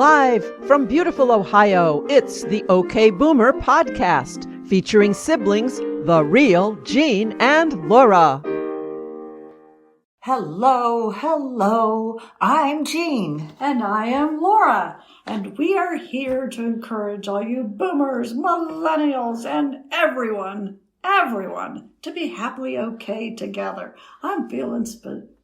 Live from beautiful Ohio, it's the OK Boomer podcast, featuring siblings, the real Jean and Laura. Hello, I'm Jean. And I am Laura. And we are here to encourage all you boomers, millennials, and everyone to be happily okay together. I'm feeling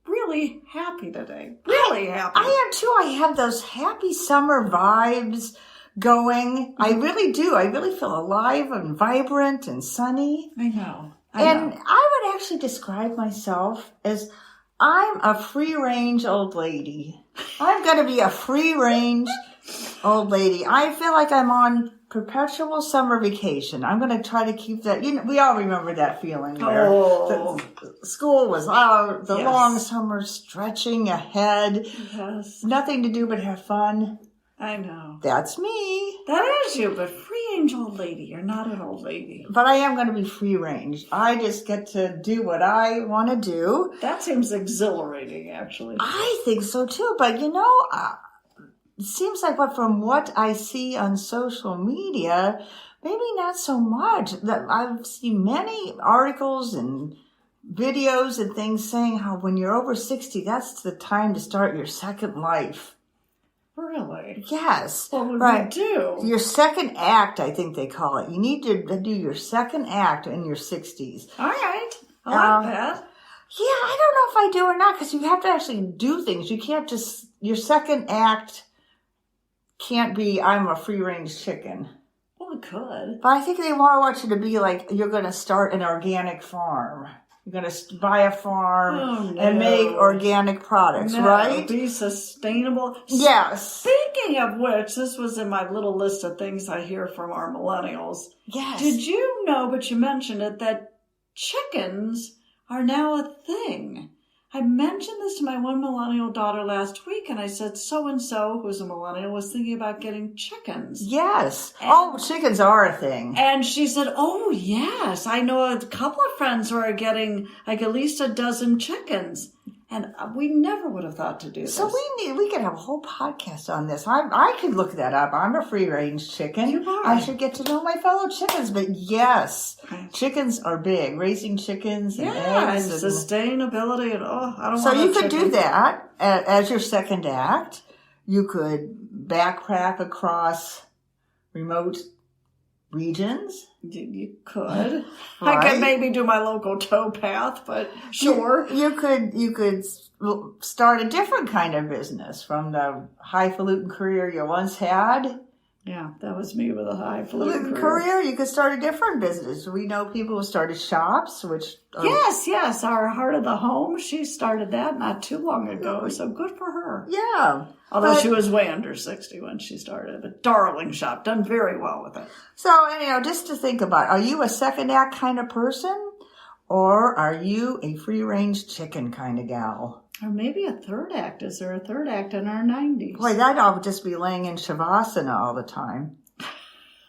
really happy today. Really happy. I am too. I have those happy summer vibes going. I really do. I really feel alive and vibrant and sunny. I know. I would actually describe myself as I'm a free-range old lady. I'm going to be a free-range old lady. I feel like I'm on perpetual summer vacation. I'm going to try to keep that. You know, we all remember that feeling where the school was out, the long summer stretching ahead. Yes. Nothing to do but have fun. I know. That's me. That is you, but free-range old lady. You're not an old lady. But I am going to be free-range. I just get to do what I want to do. That seems exhilarating, actually. I think so, too. But, you know, it seems like from what I see on social media, maybe not so much. I've seen many articles and videos and things saying how when you're over 60, that's the time to start your second life. Really? Yes. What would we do? Your second act, I think they call it. You need to do your second act in your 60s. All right. I like that. Yeah, I don't know if I do or not, because you have to actually do things. You can't just, your second act can't be, I'm a free-range chicken. Well, it could. But I think they want you to be like, you're going to start an organic farm. You're going to buy a farm and make organic products, right? Be sustainable. Yes. Speaking of which, this was in my little list of things I hear from our millennials. Yes. Did you know, but you mentioned it, that chickens are now a thing? I mentioned this to my one millennial daughter last week, and I said so-and-so, who's a millennial, was thinking about getting chickens. Yes. Chickens are a thing. And she said, oh, yes, I know a couple of friends who are getting like at least a dozen chickens. And we never would have thought to do this. So we could have a whole podcast on this. I could look that up. I'm a free-range chicken. You are. I should get to know my fellow chickens. But yes, chickens are big. Raising chickens and eggs. And sustainability. And I don't so want you could do that as your second act. You could backpack across remote regions. You could. Right. I could maybe do my local towpath, but sure. You could start a different kind of business from the highfalutin career you once had. Yeah, that was me with a highfalutin career. You could start a different business. We know people who started shops, Yes. Our Heart of the Home, she started that not too long ago, so good for her. Yeah. Although she was way under 60 when she started. A darling shop, done very well with it. So, just to think about, are you a second act kind of person? Or are you a free-range chicken kind of gal? Or maybe a third act. Is there a third act in our 90s? Boy, I'll just be laying in Shavasana all the time.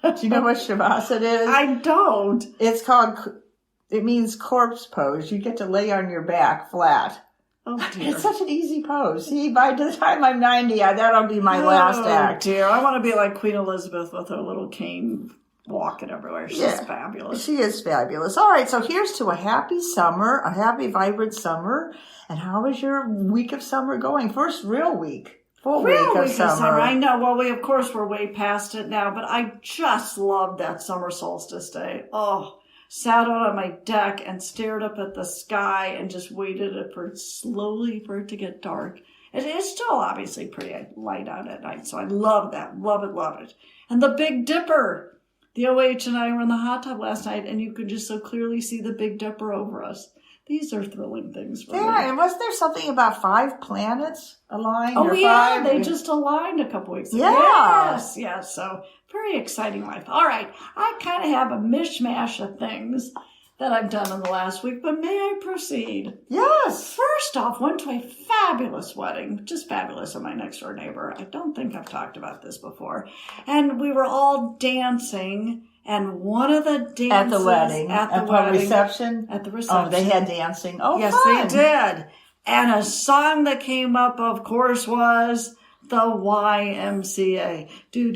Do you know what Shavasana is? I don't. It means corpse pose. You get to lay on your back flat. Oh, dear. It's such an easy pose. See, by the time I'm 90, that'll be my last act. Oh, dear. I want to be like Queen Elizabeth with her little cane walking everywhere. She's fabulous. She is fabulous. All right, so here's to a happy summer, a happy, vibrant summer. And how is your week of summer going? First real week. Full week of summer. I know. Well, we're way past it now, but I just loved that Summer Solstice day. Oh, sat out on my deck and stared up at the sky and just waited slowly for it to get dark. It is still obviously pretty light out at night, so I love that. Love it. And the Big Dipper. The OH and I were in the hot tub last night, and you could just so clearly see the Big Dipper over us. These are thrilling things for me. Yeah, and wasn't there something about 5 planets aligned? Oh, yeah, they just aligned a couple weeks ago. Yeah. Yes, so very exciting life. All right, I kind of have a mishmash of things that I've done in the last week, but may I proceed? Yes. First off, went to a fabulous wedding, just fabulous, of my next door neighbor. I don't think I've talked about this before. And we were all dancing, and one of the dances... At the wedding? At the reception? At the reception. Oh, they had dancing. Oh, yes, fun. They did. And a song that came up, of course, was The YMCA. The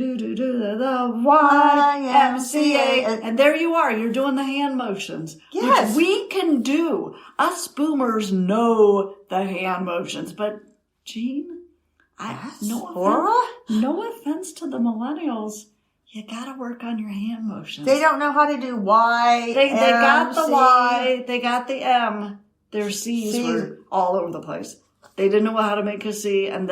YMCA. And there you are. You're doing the hand motions. Yes. Which we can do. Us boomers know the hand motions. But, Jean, no offense to the millennials. You gotta work on your hand motions. They don't know how to do Y. They got the Y. They got the M. Their C's were all over the place. They didn't know how to make a C, and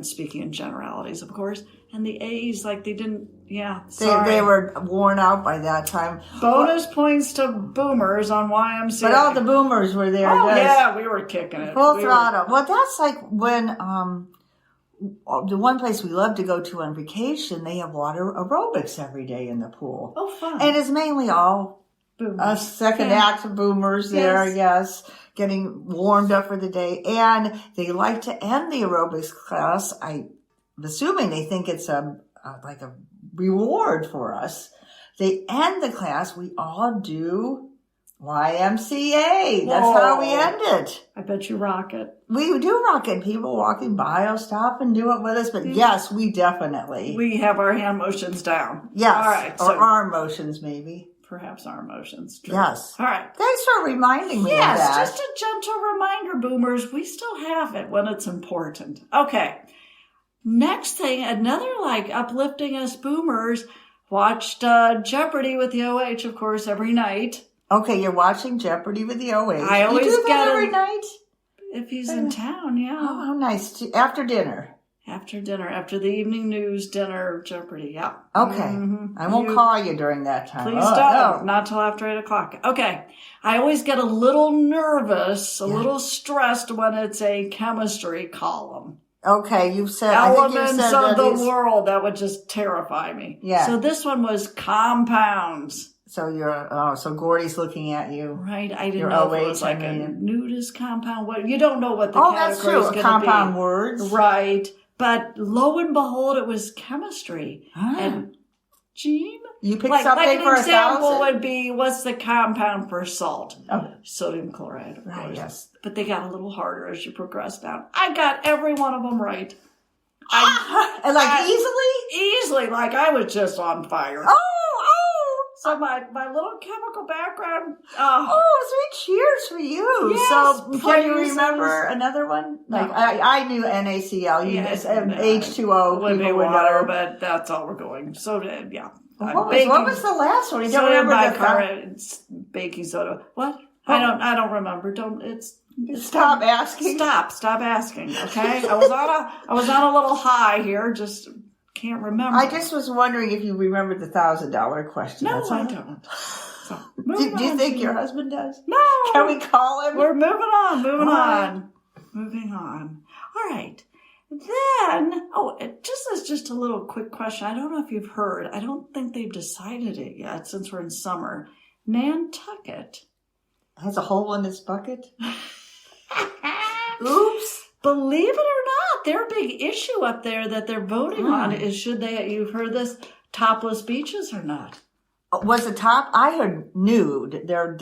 speaking in generalities, of course, and the A's, like, they didn't, They were worn out by that time. Bonus points to boomers on YMCA. But all the boomers were there. Oh, yeah, we were kicking it. Full throttle. Well, that's like when, the one place we love to go to on vacation, they have water aerobics every day in the pool. Oh, fun. And it's mainly all a second act of boomers there, yes, getting warmed up for the day. And they like to end the aerobics class. I'm assuming they think it's like a reward for us. They end the class. We all do YMCA. That's how we end it. I bet you rock it. We do rock it. People walking by will stop and do it with us. But yes, we definitely. We have our hand motions down. Yes. All right. Or arm motions, maybe. Perhaps arm motions. True. Yes. All right. Thanks for reminding me of that. Yes, just a gentle reminder, boomers. We still have it when it's important. Okay. Next thing, another uplifting us boomers, watched Jeopardy with the OH, of course, every night. Okay, you're watching Jeopardy with the OH. I always you do get that every night? If he's in town, yeah. Oh, how nice. After dinner. After dinner, after the evening news, dinner, Jeopardy, yeah. Okay. Mm-hmm. I won't call you during that time. Please don't. No. Not till after 8 o'clock. Okay. I always get a little nervous, a little stressed when it's a chemistry column. Okay, you've said elements of the world that would just terrify me. Yeah. So this one was compounds. So so Gordy's looking at you. Right. I didn't know if it was like a nudist compound. You don't know what the category is going to be. Compound words. Right. But lo and behold, it was chemistry. And Jean? You picked something for 1,000? An example would be, what's the compound for salt? Oh. Sodium chloride, of course. Yes. But they got a little harder as you progress down. I got every one of them right. Easily? Easily. Like I was just on fire. Oh! So my little chemical background. Sweet cheers for you. Yes, so can you remember another one? Like I knew NaCl. H2O. Would be water, but that's all we're going. So yeah. What was the last one? You don't remember it's baking soda. What? I don't remember. Stop asking. Stop asking. Okay. I was on a little high here. Just can't remember. I just was wondering if you remembered the $1,000 question. No, I don't. So, do you think your husband does? No. Can we call him? We're moving on. Moving on. All right. Then, just a little quick question. I don't know if you've heard. I don't think they've decided it yet since we're in summer. Nantucket has a hole in its bucket. Oops. Believe it or not, their big issue up there that they're voting on is you've heard this, topless beaches or not. Was it top? I heard nude. They're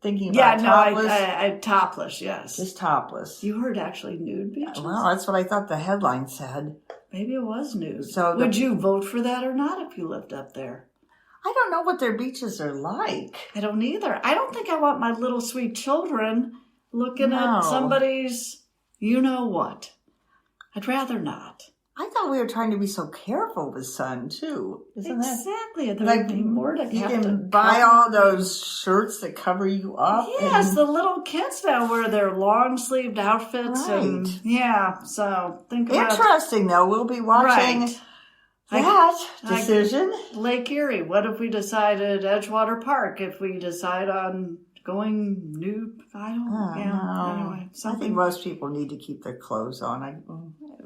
thinking about topless. I topless, yes. Just topless. You heard actually nude beaches? Well, that's what I thought the headline said. Maybe it was nude. So would you vote for that or not if you lived up there? I don't know what their beaches are like. I don't either. I don't think I want my little sweet children looking at somebody's you-know-what. I'd rather not. I thought we were trying to be so careful with sun, too. Isn't exactly. That? Like, you can buy all those shirts that cover you up. Yes, the little kids now wear their long-sleeved outfits. Right. And, so think about it. Interesting, though. We'll be watching that decision. Lake Erie. What if we decided Edgewater Park? If we decide on going nude? I don't know. Anyway, I think most people need to keep their clothes on.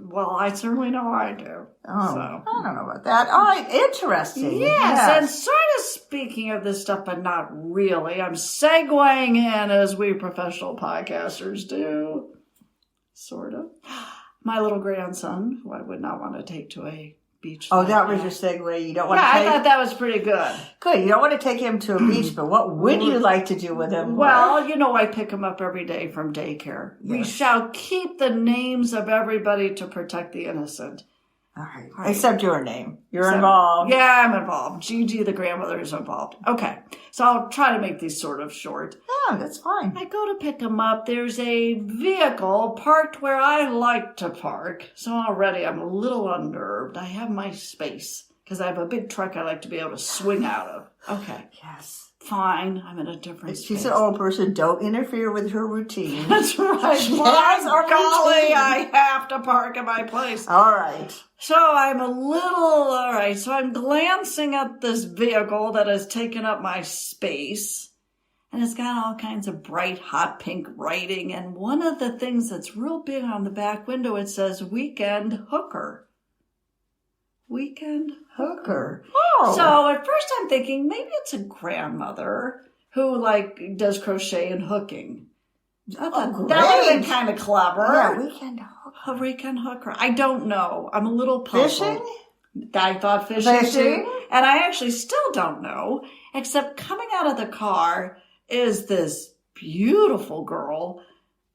Well, I certainly know I do. Oh, so. I don't know about that. All right, interesting. Yes, and sort of speaking of this stuff, but not really. I'm segueing in as we professional podcasters do. Sort of. My little grandson, who I would not want to take to a beach. Oh, like that was your segue. You don't want Yeah, to I take... thought that was pretty good. Good. You don't want to take him to a beach, but what would you like to do with him? Well, you know, I pick him up every day from daycare. Yes. We shall keep the names of everybody to protect the innocent. All right. All right. Except your name. You're involved. Yeah, I'm involved. Gigi, the grandmother, is involved. Okay. So I'll try to make these sort of short. Yeah, that's fine. I go to pick him up. There's a vehicle parked where I like to park. So already I'm a little unnerved. I have my space because I have a big truck I like to be able to swing out of. Okay. Yes. Fine. I'm in a different space. She's an old person. Don't interfere with her routine. That's right. She My has a golly, routine. I have to park at my place. All right. So I'm glancing at this vehicle that has taken up my space. And it's got all kinds of bright, hot pink writing. And one of the things that's real big on the back window, it says weekend hooker. Weekend hooker. Oh. So at first I'm thinking maybe it's a grandmother who does crochet and hooking. I thought that would have been kind of clever. Yeah, weekend hooker. A weekend hooker. I don't know. I'm a little puzzled. Fishing? I thought fishing too. And I actually still don't know, except coming out of the car is this beautiful girl.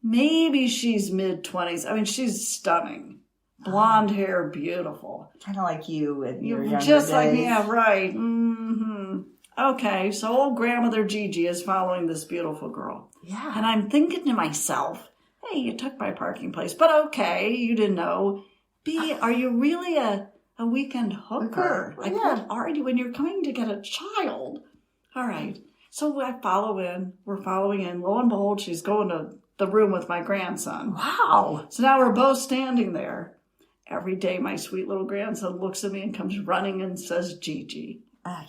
Maybe she's mid-20s. I mean, she's stunning. Blonde hair, beautiful. Kind of like you in your younger just days. like, yeah, right. Mm-hmm. Okay, so old grandmother Gigi is following this beautiful girl. Yeah. And I'm thinking to myself, hey, you took my parking place, but okay, you didn't know. B, are you really a weekend hooker? Well, What are you when you're coming to get a child? All right. So I follow in. We're following in. Lo and behold, she's going to the room with my grandson. Wow. So now we're both standing there. Every day, my sweet little grandson looks at me and comes running and says, Gigi.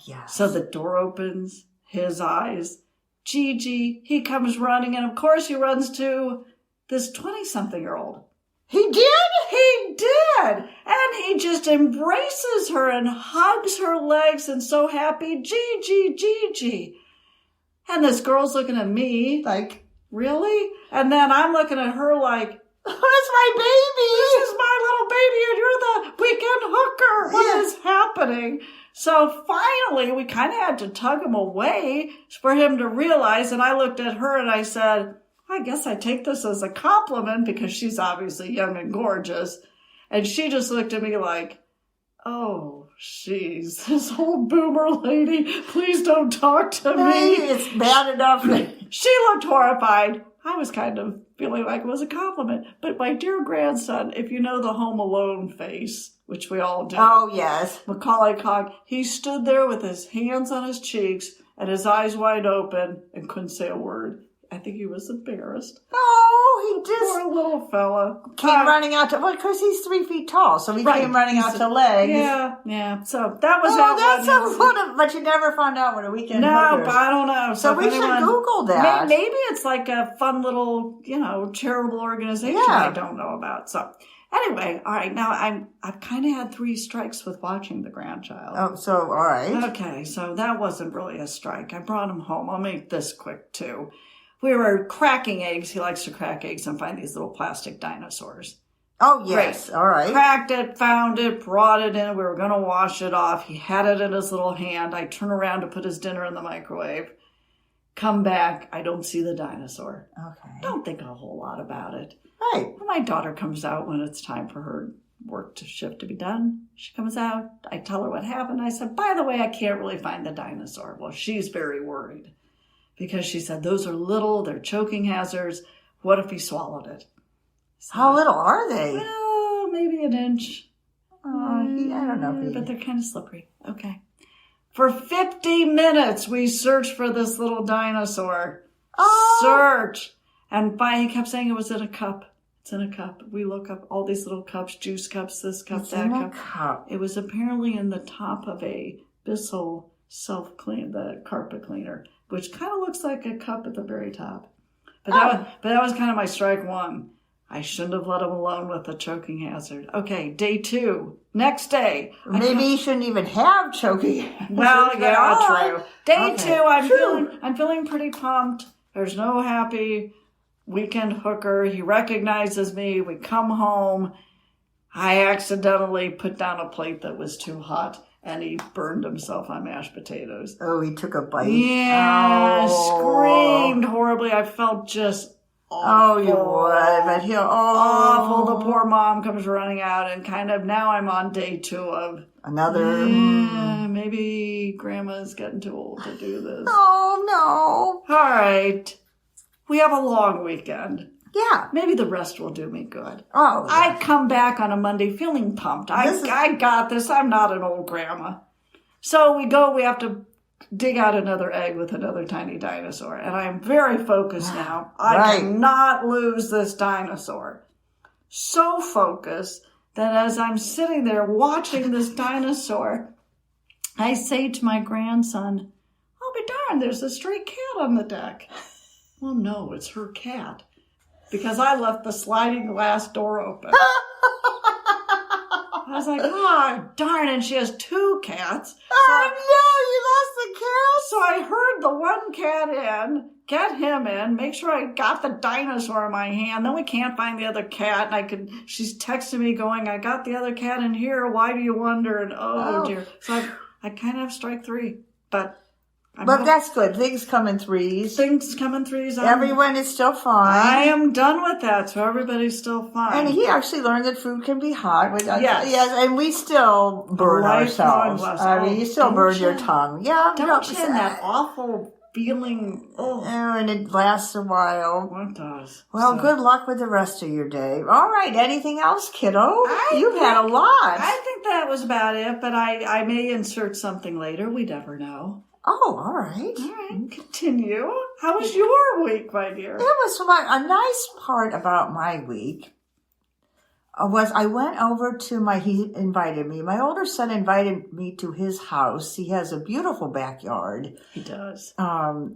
Yes. So the door opens, his eyes, Gigi, he comes running, and of course he runs to this 20-something-year-old. He did? He did! And he just embraces her and hugs her legs and so happy, Gigi, Gigi. And this girl's looking at me like, really? And then I'm looking at her like, that's my baby. this is my little baby and you're the weekend hooker. What is happening? So finally, we kind of had to tug him away for him to realize. And I looked at her and I said, I guess I take this as a compliment because she's obviously young and gorgeous. And she just looked at me like, oh, jeez, this old boomer lady, please don't talk to me. Hey, it's bad enough. She looked horrified. I was kind of feeling like it was a compliment. But my dear grandson, if you know the Home Alone face, which we all do. Oh, yes. Macaulay Culkin, he stood there with his hands on his cheeks and his eyes wide open and couldn't say a word. I think he was embarrassed. Oh, he just Poor little fella. came running out to, well, because he's 3 feet tall, so he came running out to legs. Yeah. So that was that's so funny, but you never found out what a weekend No, hooker but I don't know. So we should Google that. Maybe it's like a fun little, charitable organization I don't know about. So anyway, all right. Now I've kind of had 3 strikes with watching the grandchild. Oh, so all right. Okay, so that wasn't really a strike. I brought him home. I'll make this quick too. We were cracking eggs. He likes to crack eggs and find these little plastic dinosaurs. Oh, yes. Great. All right. Cracked it, found it, brought it in. We were going to wash it off. He had it in his little hand. I turn around to put his dinner in the microwave. Come back. I don't see the dinosaur. Okay. Don't think a whole lot about it. Right. My daughter comes out when it's time for her shift to be done. She comes out. I tell her what happened. I said, by the way, I can't really find the dinosaur. Well, she's very worried because she said, those are little, they're choking hazards. What if he swallowed it? So, how little are they? Well, maybe an inch. I don't know. But they're kind of slippery. Okay. For 50 minutes, we searched for this little dinosaur. Oh. Search. And finally, he kept saying it was in a cup. It's in a cup. We look up all these little cups, juice cups, this cup, It's that in cup. a cup. It was apparently in the top of a Bissell self-clean, the carpet cleaner, which kind of looks like a cup at the very top. But that was kind of my strike one. I shouldn't have let him alone with the choking hazard. Okay, day 2. Next day. Maybe you shouldn't even have choking. Well, yeah, true. Day Okay. 2, I'm feeling pretty pumped. There's no happy weekend hooker. He recognizes me. We come home. I accidentally put down a plate that was too hot, and he burned himself on mashed potatoes. Oh, he took a bite. Yeah, Oh. screamed horribly. I felt just awful. Oh, you would, but he'll, Awful. The poor mom comes running out, and kind of now I'm on day 2 of another. Maybe grandma's getting too old to do this. Oh, no. All right. We have a long weekend. Yeah. Maybe the rest will do me good. Oh. I come back on a Monday feeling pumped. I got this. I'm not an old grandma. So we have to dig out another egg with another tiny dinosaur. And I'm very focused now. I cannot lose this dinosaur. So focused that as I'm sitting there watching this dinosaur, I say to my grandson, "I'll be darned, there's a stray cat on the deck." Well, no, it's her cat. Because I left the sliding glass door open. I was like, oh, darn, and she has 2 cats. Oh, no, you lost the cat? So I herd the one cat in, get him in, make sure I got the dinosaur in my hand. Then we can't find the other cat. And she's texting me going, "I got the other cat in here. Why do you wonder?" And oh dear. So I kind of have strike 3, but that's good. Things come in threes. Everyone is still fine. I am done with that, so everybody's still fine. And he actually learned that food can be hot. Yes. And we still burn ourselves. I mean, you still burn your tongue. Yeah. Don't you have that awful feeling? Oh, and it lasts a while. It does. Well, good luck with the rest of your day. All right. Anything else, kiddo? You've had a lot. I think that was about it, but I may insert something later. We never know. Oh, all right. All right, continue. How was your week, my dear? It was a nice part about my week was I went over to he invited me. My older son invited me to his house. He has a beautiful backyard. He does.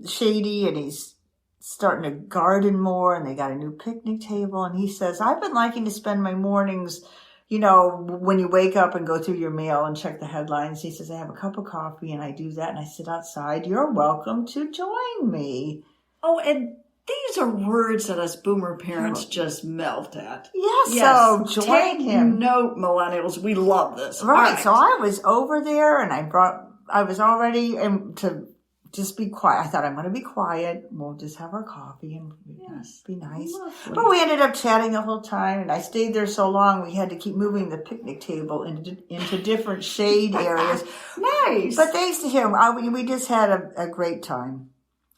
Shady, and he's starting to garden more, and they got a new picnic table. And he says, "I've been liking to spend my mornings, when you wake up and go through your mail and check the headlines." He says, "I have a cup of coffee and I do that and I sit outside. You're welcome to join me." Oh, and these are words that us boomer parents just melt at. Yes. So join him. Take note, millennials. We love this. Right. So I was over there and I was all ready to just be quiet. I thought, I'm going to be quiet. We'll just have our coffee and be nice. Lovely. But we ended up chatting the whole time, and I stayed there so long we had to keep moving the picnic table into different shade areas. Nice. But thanks to him, we just had a great time.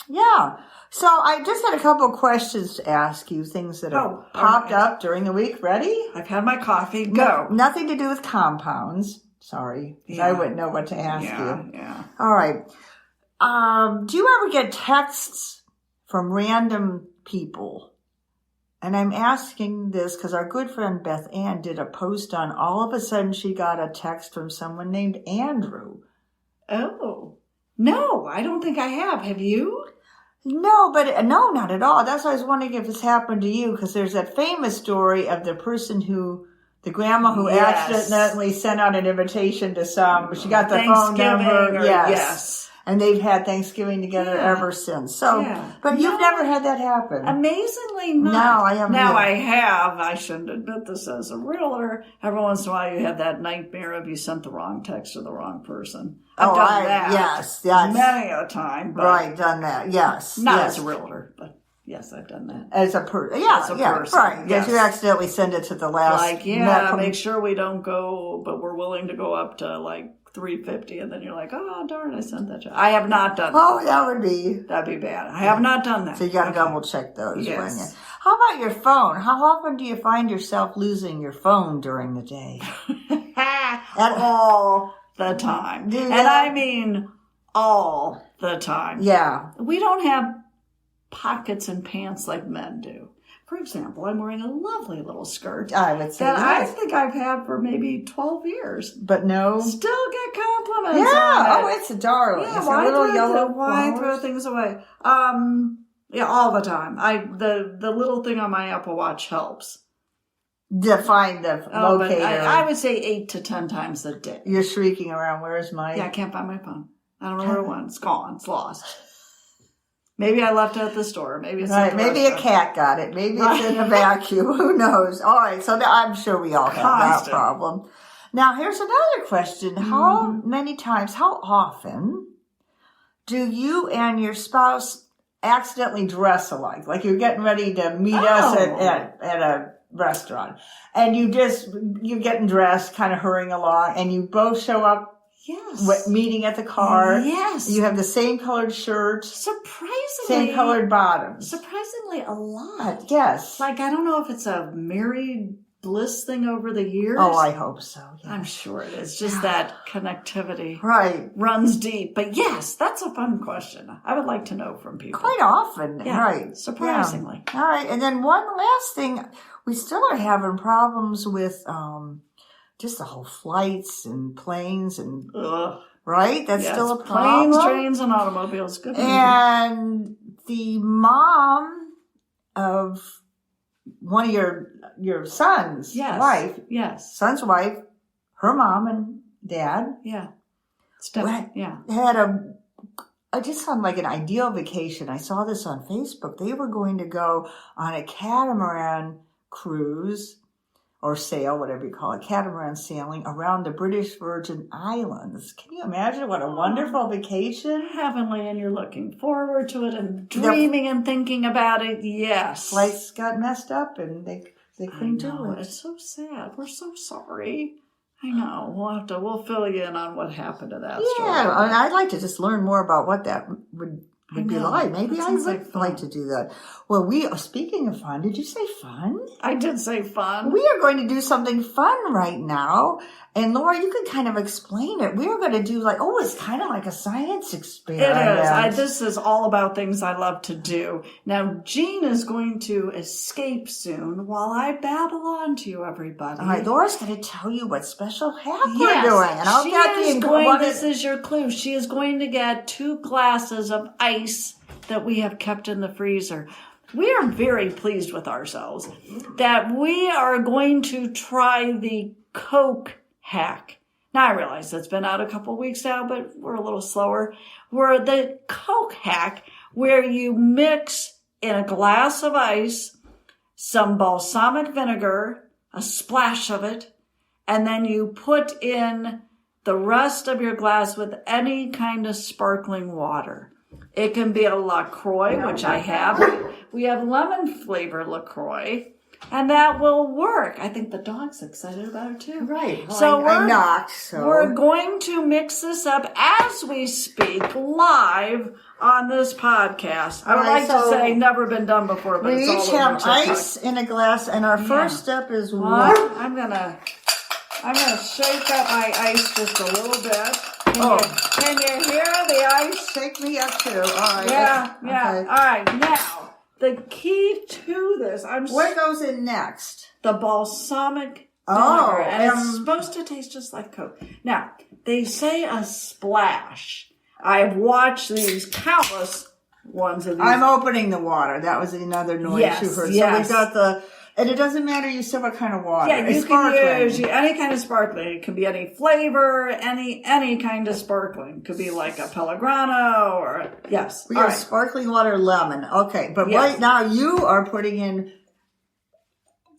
Yeah. So I just had a couple of questions to ask you, things that have popped up during the week. Ready? I've had my coffee. Go. Nothing to do with compounds. Sorry. I wouldn't know what to ask you. Yeah. All right. Do you ever get texts from random people? And I'm asking this because our good friend Beth Ann did a post on all of a sudden she got a text from someone named Andrew. Oh, no, I don't think I have. Have you? No, no, not at all. That's why I was wondering if this happened to you, because there's that famous story of the person the grandma who accidentally sent out an invitation to she got the phone number. Yes. And they've had Thanksgiving together ever since. So, but you've never had that happen. Amazingly not. No, I haven't. Now I have. I shouldn't admit this as a realtor. Every once in a while you have that nightmare of you sent the wrong text to the wrong person. I've done that. Yes. Many a time. But done that. Yes. Not as a realtor, but yes, I've done that. As a person. Yeah, right. Yes. You accidentally send it to the last. Make sure we don't go, but we're willing to go up to $350, and then you're like, oh darn, I sent that. I have not done that. Oh, that'd be bad. I have not done that. So you got to double check those. Yes. How about your phone? How often do you find yourself losing your phone during the day? All the time, and I mean all the time. Yeah, we don't have pockets and pants like men do. For example, I'm wearing a lovely little skirt I would say that I think I've had for maybe 12 years. But no. Still get compliments. Yeah. Oh, it's a darling. Yeah, it's a little yellow. Why throw things away? All the time. The little thing on my Apple Watch helps. To find the locator. But I would say 8 to 10 times a day. You're shrieking around. Where's my? Yeah, I can't find my phone. I don't know where it went. It's gone. It's lost. Maybe I left it at the store. Maybe it's right. Maybe a cat got it. Maybe it's in a vacuum. Who knows? All right. So I'm sure we all have that problem. Now, here's another question. How many times, how often do you and your spouse accidentally dress alike? Like you're getting ready to meet us at a restaurant. And you're getting dressed, kind of hurrying along, and you both show up. Yes. Meeting at the car. Yes. You have the same colored shirt. Surprisingly. Same colored bottoms. Surprisingly a lot. Yes. Like, I don't know if it's a married bliss thing over the years. Oh, I hope so. Yes. I'm sure it is. Just that connectivity. Right. Runs deep. But yes, that's a fun question. I would like to know from people. Quite often. Yeah, right. Surprisingly. Yeah. All right. And then one last thing. We still are having problems with just the whole flights and planes and right? That's still a problem. Planes, trains, and automobiles. Good. And the mom of one of your son's wife, son's wife, her mom and dad, had just on like an ideal vacation. I saw this on Facebook. They were going to go on a catamaran cruise or sail, whatever you call it, catamaran sailing around the British Virgin Islands. Can you imagine what a wonderful vacation? Heavenly, and you're looking forward to it and dreaming and thinking about it. Yes. Flights got messed up and they couldn't do it. It's so sad. We're so sorry. I know. We'll fill you in on what happened to that story. Yeah, I mean, I'd like to just learn more about what that would be like. Maybe I would like to do that. Well, speaking of fun, did you say fun? I did say fun. We are going to do something fun right now. And Laura, you can kind of explain it. We are going to do it's kind of like a science experiment. It is. This is all about things I love to do. Now, Jean is going to escape soon while I babble on to you, everybody. All right, Laura's going to tell you what special hack we're doing. And I'll get this is your clue. She is going to get 2 glasses of ice that we have kept in the freezer. We are very pleased with ourselves that we are going to try the Coke hack. Now, I realize it's been out a couple weeks now, but we're a little slower. We're the Coke hack where you mix in a glass of ice some balsamic vinegar, a splash of it, and then you put in the rest of your glass with any kind of sparkling water. It can be a LaCroix, which I have. We have lemon flavor LaCroix, and that will work. I think the dog's excited about it too. Right. Well, so we're going to mix this up as we speak live on this podcast. I would like to say never been done before, but we each have ice in a glass, and our first step is water. I'm gonna shake up my ice just a little bit. Can you hear the ice? Shake me up too. All right. Yeah. Okay. All right. Now, the key to this, what goes in next? The balsamic vinegar. And it's supposed to taste just like Coke. Now, they say a splash. I've watched these countless ones of these. I'm opening the water. That was another noise you heard. Yes. So we've got and it doesn't matter you said what kind of water. Yeah, you can use any kind of sparkling. It can be any flavor, any kind of sparkling. It could be like a Pellegrino or yes. We have sparkling water, lemon. Okay, but right now you are putting in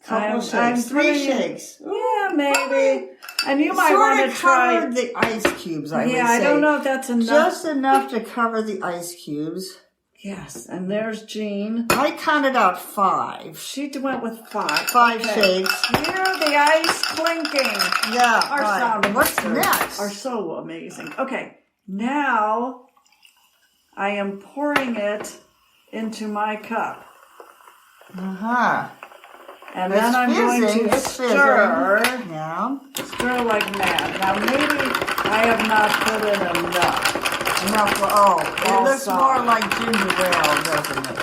a couple shakes, 3 shakes. Yeah, maybe. And you might want to try cover the ice cubes. I would say. I don't know if that's enough. Just enough to cover the ice cubes. Yes, and there's Jean. I counted out 5. She went with 5. 5 shakes. Hear the ice clinking. Yeah. Our sound. What's next? Are so amazing. Okay, now I am pouring it into my cup. And then I'm going to stir. Yeah. Stir like mad. Now maybe I have not put in enough. It looks more like ginger ale, doesn't it?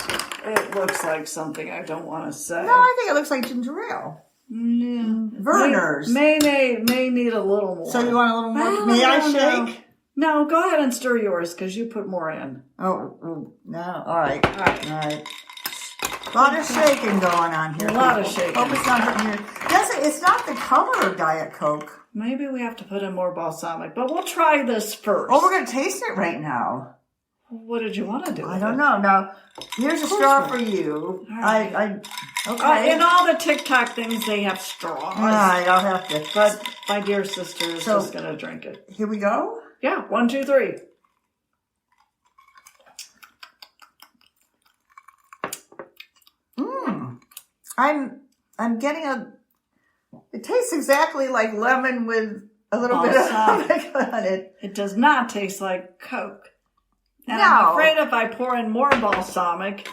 It looks like something I don't want to say. No, I think it looks like ginger ale. Yeah. Verner's. May need a little more. So you want a little more? May I shake? No, go ahead and stir yours because you put more in. Oh, no. All right. A lot of shaking going on here. A lot of shaking. Hope it's not hurting your... It's not the color of Diet Coke. Maybe we have to put in more balsamic, but we'll try this first. Oh, we're going to taste it right now. What did you want to do? I don't know. Now, here's a straw for you. Right. Okay. In all the TikTok things, they have straws. All right, I'll have to. But my dear sister is just going to drink it. Here we go. Yeah, 1, 2, 3. I'm getting it tastes exactly like lemon with a little bit of tonic on it. It does not taste like Coke. And No. I'm afraid if I pour in more balsamic,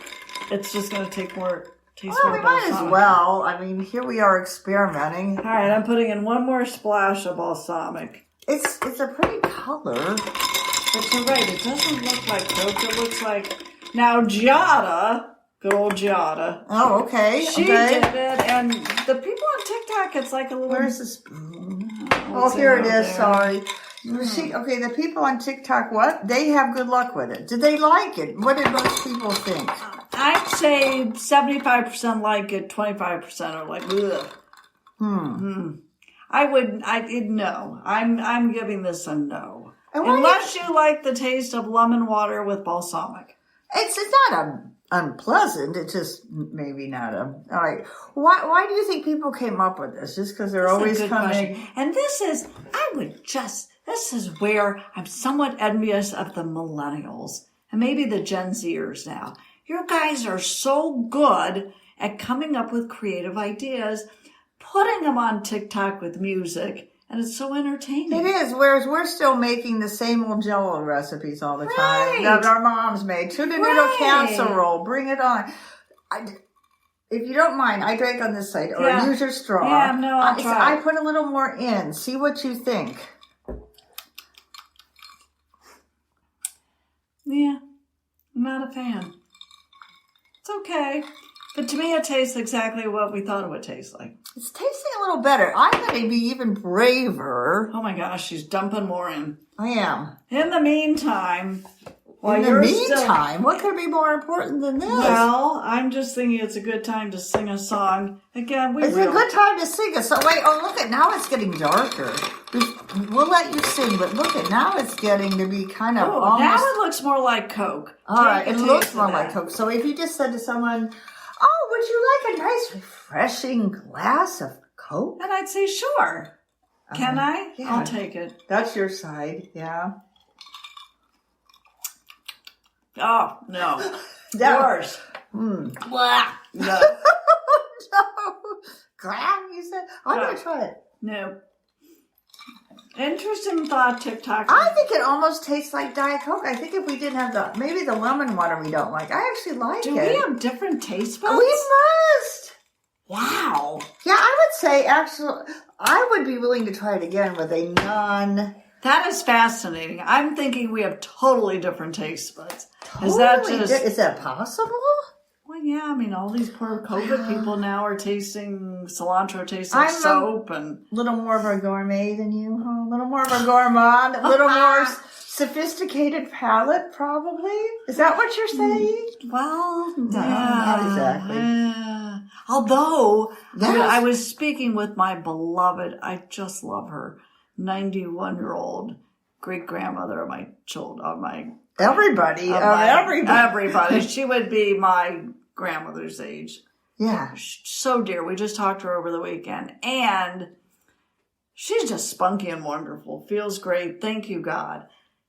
it's just going to taste more we might as balsamic. well. I mean, here we are experimenting. All right, I'm putting in one more splash of balsamic. It's a pretty color. But you're right, it doesn't look like Coke. It looks like... Now, Giada, good old Giada. Oh, okay. She did it, and the people on TikTok, it's like a little... Where's the spoon? Oh, here it is. Sorry. See, okay, the people on TikTok, they have good luck with it. Did they like it? What did most people think? I'd say 75% like it, 25% are like, ugh. No. I'm giving this a no. Unless you like the taste of lemon water with balsamic. It's not unpleasant. It's just maybe not all right. Why do you think people came up with this? Just because they're always coming. Question. And this is where I'm somewhat envious of the millennials and maybe the Gen Zers now. You guys are so good at coming up with creative ideas, putting them on TikTok with music, and it's so entertaining. It is, whereas we're still making the same old Jell-O recipes all the time that our moms made. Tuna noodle casserole, bring it on. If you don't mind, I drank on this side, or use your straw. Yeah, no, I'll try. I put a little more in. See what you think. Yeah, I'm not a fan. It's okay. But to me, it tastes exactly what we thought it would taste like. It's tasting a little better. I'm going to be even braver. Oh my gosh, she's dumping more in. I am. In the meantime... what could be more important than this? Well, I'm just thinking it's a good time to sing a song. Again, it's a good time to sing a song. Wait, look at now it's getting darker. We'll let you sing, but look at now it's getting to be kind of almost... now it looks more like Coke. All right, it looks more like Coke. So if you just said to someone, oh, would you like a nice refreshing glass of Coke? And I'd say, sure. Can I? Yeah. I'll take it. That's your side, yeah. Oh, no. Yours. Blah. No. No. Glad you said. I'm going to try it. No. Interesting thought, TikTok. I think it almost tastes like Diet Coke. I think if we didn't have maybe the lemon water we don't like. I actually like it. Do we have different taste buds? We must. Wow. Yeah, I would say actually, I would be willing to try it again with a That is fascinating. I'm thinking we have totally different taste buds. Is that possible? Well, yeah. I mean, all these poor COVID people now are tasting cilantro, tastes like soap, and a little more of a gourmet than you, huh? A little more of a gourmand, a little more sophisticated palate, probably. Is that what you're saying? Well, not exactly. Although I was speaking with my beloved, I just love her, 91-year-old great grandmother of my children, everybody. She would be my grandmother's age. Yeah. So dear. We just talked to her over the weekend. And she's just spunky and wonderful. Feels great. Thank you, God.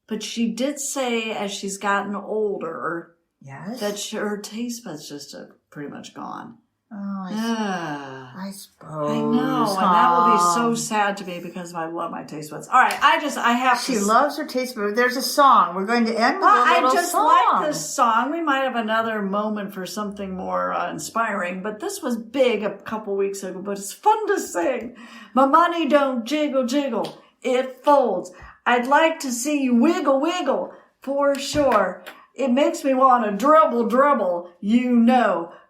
But she did say as she's gotten older that her taste buds just are pretty much gone. Oh, I suppose. I know, and that will be so sad to me because I love my taste buds. All right, I have to... She loves her taste buds. There's a song. We're going to end with a little song. I just like this song. We might have another moment for something more inspiring, but this was big a couple weeks ago, but it's fun to sing. My money don't jiggle, jiggle. It folds. I'd like to see you wiggle, wiggle, for sure. It makes me want to dribble, dribble,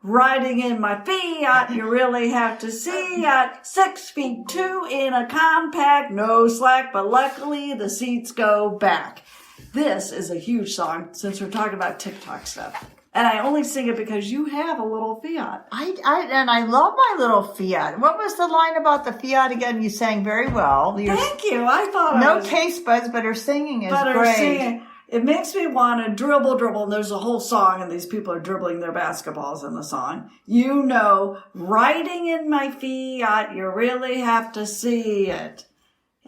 riding in my Fiat, you really have to see it. 6'2" in a compact, no slack, but luckily the seats go back. This is a huge song since we're talking about TikTok stuff. And I only sing it because you have a little Fiat. I love my little Fiat. What was the line about the Fiat again? You sang very well. Thank you. I thought no taste buds, but her singing is great. It makes me want to dribble, and there's a whole song, and these people are dribbling their basketballs in the song. You know, riding in my Fiat, you really have to see it.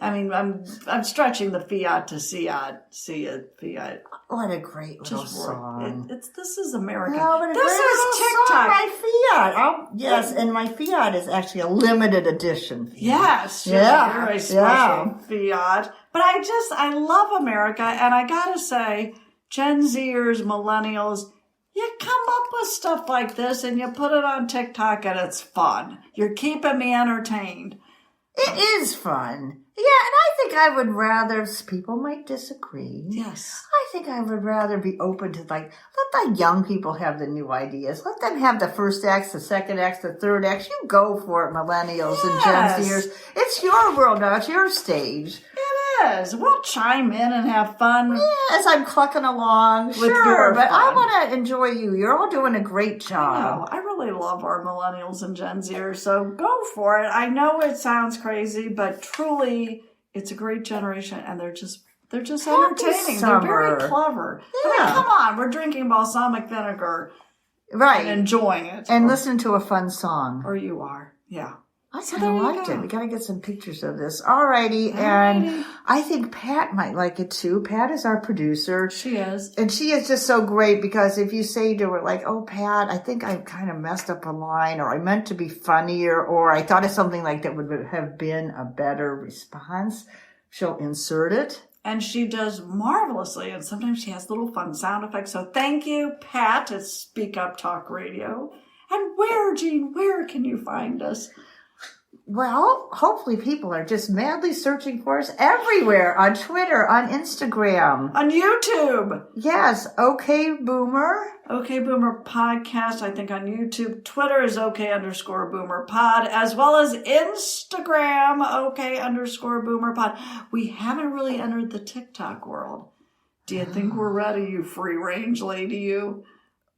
I mean, I'm stretching the Fiat to see it, Fiat. What a great little song. This is America. Oh, this is TikTok. My Fiat. Oh, yes, and my Fiat is actually a limited edition. Yes. Yeah. Very special Fiat. But I love America, and I gotta say, Gen Zers, millennials, you come up with stuff like this and you put it on TikTok and it's fun. You're keeping me entertained. It is fun. Yeah, and I think I would rather, people might disagree. Yes. I think I would rather be open to, let the young people have the new ideas. Let them have the first acts, the second acts, the third acts. You go for it, millennials and Gen Zers. It's your world now. It's your stage. It is. We'll chime in and have fun. Yeah, as I'm clucking along. Sure, but I want to enjoy you. You're all doing a great job. I really love our millennials and Gen Zers, so go for it. I know it sounds crazy, but truly, it's a great generation, and they're just entertaining. They're very clever. Yeah. I mean, come on, we're drinking balsamic vinegar, right, and enjoying it, and listening to a fun song. Or you are, yeah. I kind of liked it. We got to get some pictures of this. Alrighty. And I think Pat might like it too. Pat is our producer. She is. And she is just so great because if you say to her like, oh, Pat, I think I kind of messed up a line, or I meant to be funnier, or I thought of something like that would have been a better response, she'll insert it. And she does marvelously. And sometimes she has little fun sound effects. So thank you, Pat, at Speak Up Talk Radio. And Jean, where can you find us? Well, hopefully people are just madly searching for us everywhere. On Twitter, on Instagram. On YouTube. Yes, OK Boomer. OK Boomer Podcast, I think on YouTube. Twitter is OK_Boomer Pod, as well as Instagram, OK_Boomer Pod. We haven't really entered the TikTok world. Do you think we're ready, you free range lady, you?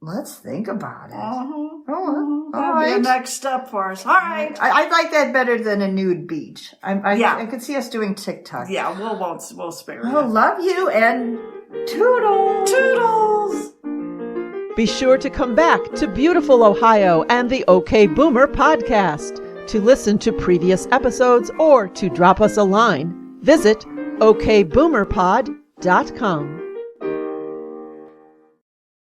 Let's think about it. That'll be the next step for us. All right. I like that better than a nude beach. I could see us doing TikTok. Yeah, we'll spare you. I love you, and toodles. Be sure to come back to beautiful Ohio and the OK Boomer podcast. To listen to previous episodes or to drop us a line, visit okboomerpod.com.